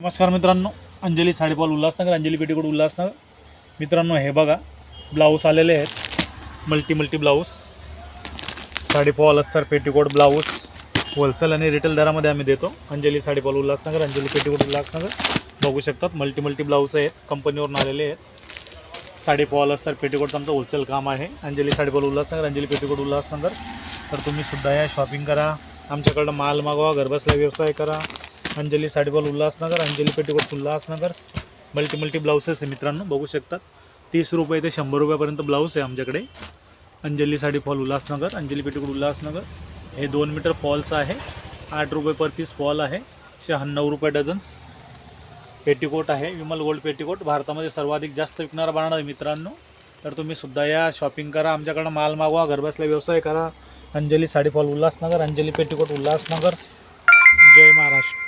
नमस्कार मित्रांनो, अंजली साडीफॉल उल्हासनगर, अंजली पेटीकोट उल्हासनगर. मित्रांनो, हे बघा ब्लाऊज आलेले आहेत. मल्टी ब्लाऊज, साडीफॉल अस्तर पेटीकोट ब्लाऊज होलसेल आणि रिटेल दरामध्ये आम्ही देतो. अंजली साडीफॉल उल्हासनगर, अंजली पेटीकोट उल्हासनगर. बघू शकतात मल्टी ब्लाऊज आहेत, कंपनीवरून आलेले आहेत. साडीफॉल अस्तर पेटीकोटचं आमचं होलसेल काम आहे. अंजली साडीफॉल उल्हासनगर, अंजली पेटीकोट उल्हासनगर. तर तुम्ही सुद्धा या, शॉपिंग करा, आमच्याकडं माल मागवा, घरबसल्या व्यवसाय करा. अंजली साडीफॉल उल्हासनगर, अंजली पेटीकोट उल्हासनगर. मल्टी ब्लाउसेस आहे मित्रांनो, बघू शकतात. 30 रुपये ते 100 रुपयापर्यंत ब्लाऊज आहे आमच्याकडे. अंजली साडीफॉल उल्हासनगर, अंजली पेटीकोट उल्हासनगर. हे 2 मीटर फॉलचं आहे. 8 रुपये पर पीस फॉल आहे. 96 रुपये डझन्स. पेटीकोट आहे, विमल गोल्ड पेटीकोट, भारतामध्ये सर्वाधिक जास्त विकणारा ब्रँड आहे मित्रांनो. तर तुम्ही सुद्धा या, शॉपिंग करा, आमच्याकडं माल मागवा, घरबसल्या व्यवसाय करा. अंजली साडीफॉल उल्हासनगर, अंजली पेटीकोट उल्हासनगर. जय महाराष्ट्र.